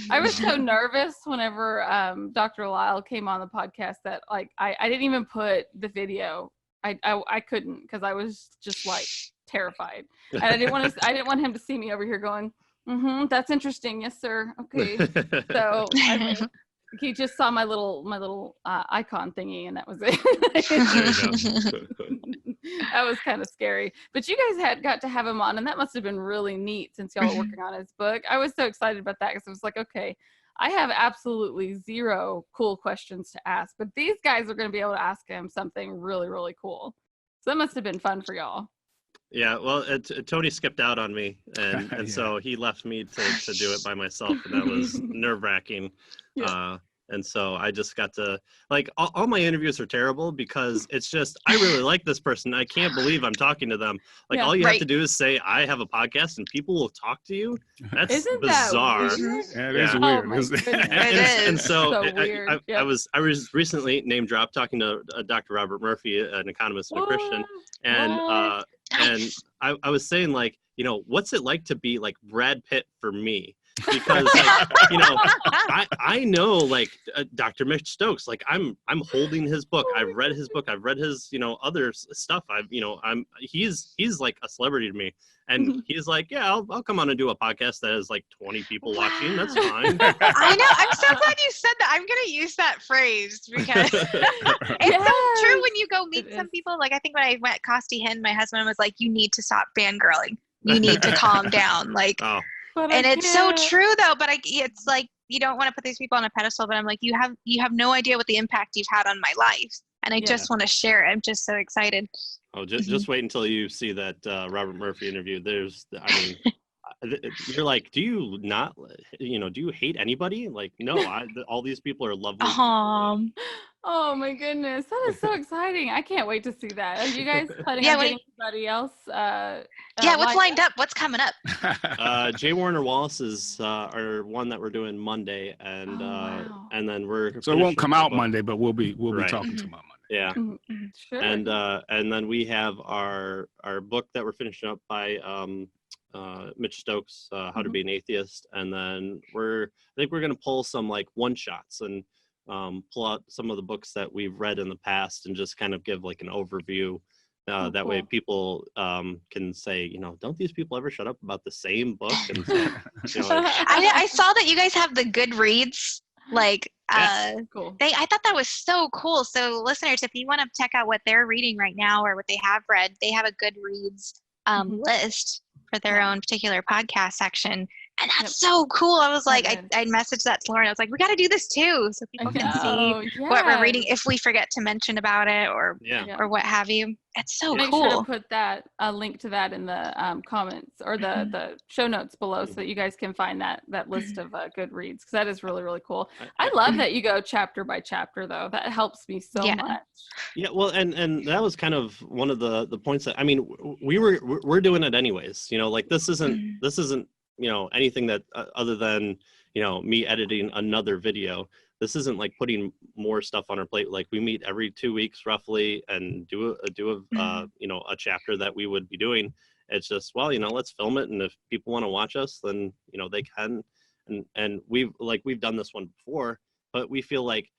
I was so nervous whenever Dr. Lyle came on the podcast that like I didn't even put the video. I couldn't because I was just like terrified, and I didn't want him to see me over here going, that's interesting, yes sir, okay. So he just saw my little icon thingy, and that was it. That was kind of scary. But you guys got to have him on, and that must have been really neat since y'all were working on his book. I was so excited about that because I was like, okay, I have absolutely zero cool questions to ask, but these guys are going to be able to ask him something really, really cool. So that must have been fun for y'all. Yeah, well, Tony skipped out on me, and so he left me to do it by myself, and that was nerve-wracking. Yeah. And so I just got to, like, all my interviews are terrible because it's just, I really like this person. I can't believe I'm talking to them. Like, all you have to do is say, I have a podcast, and people will talk to you. That's bizarre. That weird? Yeah, it is weird. It is. And so weird. I was recently name dropped talking to Dr. Robert Murphy, an economist and a Christian. And I was saying, like, you know, what's it like to be like Brad Pitt for me? Because like, you know, I know like Dr. Mitch Stokes, like I'm holding his book. I've read his book. I've read his, you know, other stuff. He's like a celebrity to me. And he's like, yeah, I'll come on and do a podcast that has like 20 people watching. That's fine. I know. I'm so glad you said that. I'm going to use that phrase because it's so true when you go meet some people. Like I think when I met Costi Hinn, my husband was like, you need to stop fangirling. You need to calm down. Like, and it's so true though, but it's like, you don't want to put these people on a pedestal, but I'm like, you have no idea what the impact you've had on my life. And I just want to share it. I'm just so excited. Oh, just wait until you see that Robert Murphy interview. You're like, do you not, you know, do you hate anybody? Like, no, all these people are lovely. Oh my goodness, that is so exciting! I can't wait to see that. Are you guys planning on getting anybody else? What's lined up? What's coming up? Jay Warner Wallace is our one that we're doing Monday, and and then so it won't come out Monday, but we'll be talking to him on Monday. Yeah, sure. And then we have our book that we're finishing up by Mitch Stokes, How to Be an Atheist, and then I think we're gonna pull some like one shots and pull out some of the books that we've read in the past and just kind of give like an overview. That way people can say, you know, don't these people ever shut up about the same book? And so, you know, I saw that you guys have the Goodreads. Like, cool. I thought that was so cool. So listeners, if you want to check out what they're reading right now or what they have read, they have a Goodreads list for their own particular podcast section. And that's so cool. I was like, I messaged that to Lauren. I was like, we got to do this too, so people can see what we're reading if we forget to mention about it or what have you. It's so Make cool. Sure to put a link to that in the comments or the show notes below so that you guys can find that list of Goodreads, because that is really, really cool. I love that you go chapter by chapter though. That helps me so much. Yeah, well, and that was kind of one of the points that, I mean, we're doing it anyways. You know, like this isn't you know, anything that other than, you know, me editing another video. This isn't like putting more stuff on our plate. Like we meet every 2 weeks roughly and do a you know, a chapter that we would be doing. It's just, well, you know, let's film it, and if people want to watch us, then, you know, they can. And we've done this one before, but we feel like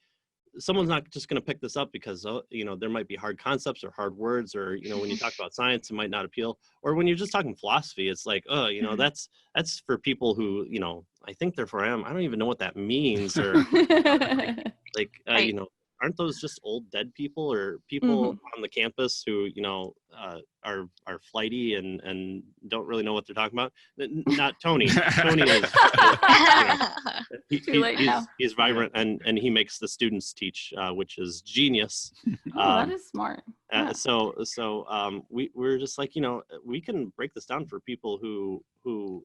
someone's not just going to pick this up because, you know, there might be hard concepts or hard words, or, you know, when you talk about science, it might not appeal. Or when you're just talking philosophy, it's like, oh, you know, that's for people who, you know, I think therefore I am. I don't even know what that means. Or you know, aren't those just old dead people or people on the campus who, you know, are flighty and don't really know what they're talking about? Not Tony. Tony is, you know, he's vibrant and he makes the students teach, which is genius. That is smart. So we're just like, you know, we can break this down for people who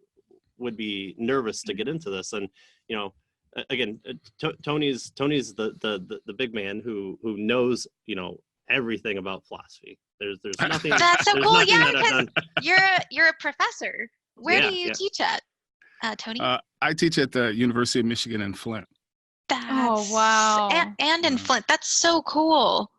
would be nervous to get into this. And, you know, again, Tony's the big man who knows, you know, everything about philosophy. There's nothing. That's so cool. Yeah, because you're a professor. Where do you teach at, Tony? I teach at the University of Michigan in Flint. Oh wow! And in Flint, that's so cool.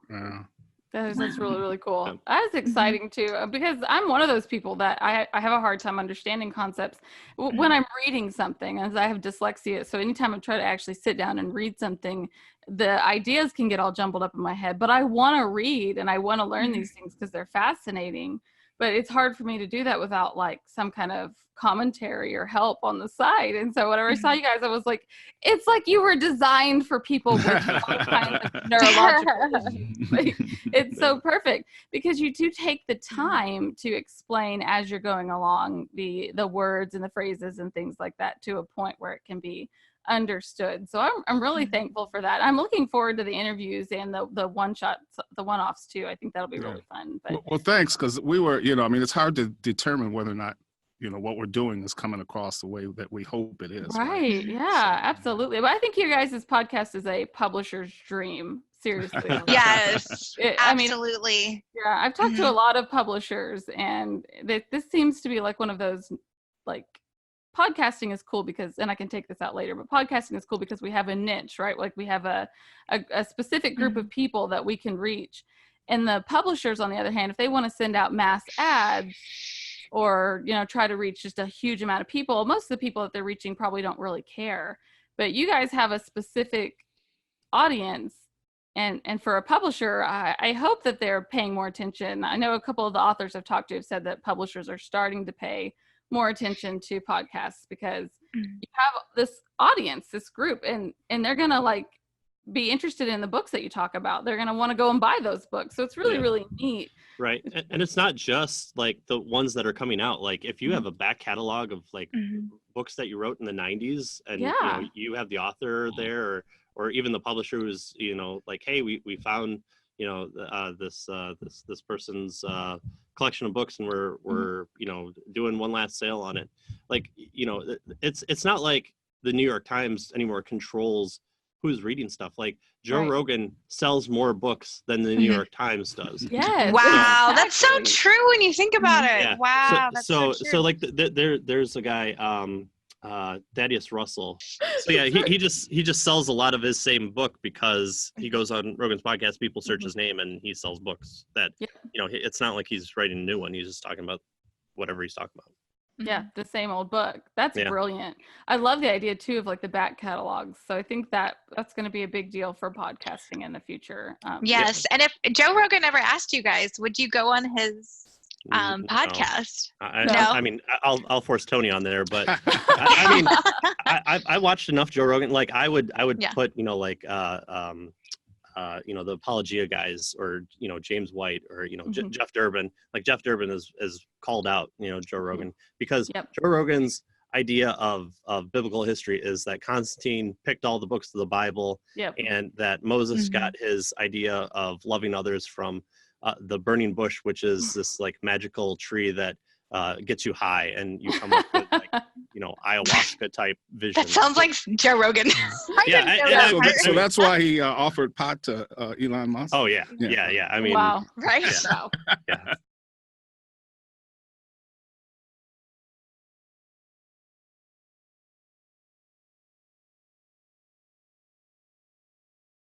That's really, really cool. That's exciting too, because I'm one of those people that I have a hard time understanding concepts when I'm reading something, as I have dyslexia. So anytime I try to actually sit down and read something, the ideas can get all jumbled up in my head, but I want to read and I want to learn these things because they're fascinating. But it's hard for me to do that without like some kind of commentary or help on the side. And so whenever I saw you guys, I was like, it's like you were designed for people with all kinds of neurological issues. Like, it's so perfect because you do take the time to explain as you're going along the words and the phrases and things like that to a point where it can be understood. So I'm really thankful for that. I'm looking forward to the interviews and the one-offs too. I think that'll be really fun. But well, thanks, because we were, I mean, it's hard to determine whether or not what we're doing is coming across the way that we hope it is. Right. Yeah, absolutely. But I think your guys' podcast is a publisher's dream. Seriously. Yes, absolutely. I mean, yeah, I've talked to a lot of publishers, and this seems to be like one of those, like, podcasting is cool because, and I can take this out later, but podcasting is cool because we have a niche, right? Like we have a specific group of people that we can reach. And the publishers, on the other hand, if they want to send out mass ads or, try to reach just a huge amount of people, most of the people that they're reaching probably don't really care. But you guys have a specific audience. And for a publisher, I hope that they're paying more attention. I know a couple of the authors I've talked to have said that publishers are starting to pay more attention to podcasts because you have this audience, this group, and they're going to like be interested in the books that you talk about. They're going to want to go and buy those books. So it's really, really neat. Right. And it's not just like the ones that are coming out. Like if you have a back catalog of like books that you wrote in the 90s and you have the author there or even the publisher who's, like, hey, we found, this person's collection of books and we're doing one last sale on it. Like, it's not like the New York Times anymore controls who's reading stuff. Like Joe Rogan sells more books than the New York Times does. Yes. Wow. That's so true when you think about it. Yeah. Wow. So that's so true. like there's a guy, Thaddeus Russell. So yeah, he just sells a lot of his same book because he goes on Rogan's podcast, people search his name and he sells books that, it's not like he's writing a new one. He's just talking about whatever he's talking about. Yeah, the same old book. That's brilliant. I love the idea too of like the back catalogs. So I think that's going to be a big deal for podcasting in the future. Yes, and if Joe Rogan ever asked you guys, would you go on his podcast? I mean, I'll force Tony on there, but I watched enough Joe Rogan. Like I would put the Apologia guys or James White or Jeff Durbin. Like Jeff Durbin is called out Joe Rogan because Joe Rogan's idea of biblical history is that Constantine picked all the books of the Bible and that Moses got his idea of loving others from the burning bush, which is this like magical tree that gets you high and you come up with like ayahuasca type vision. That sounds like Joe Rogan. So that's why he offered pot to Elon Musk. Oh yeah. I mean, wow, right? Yeah.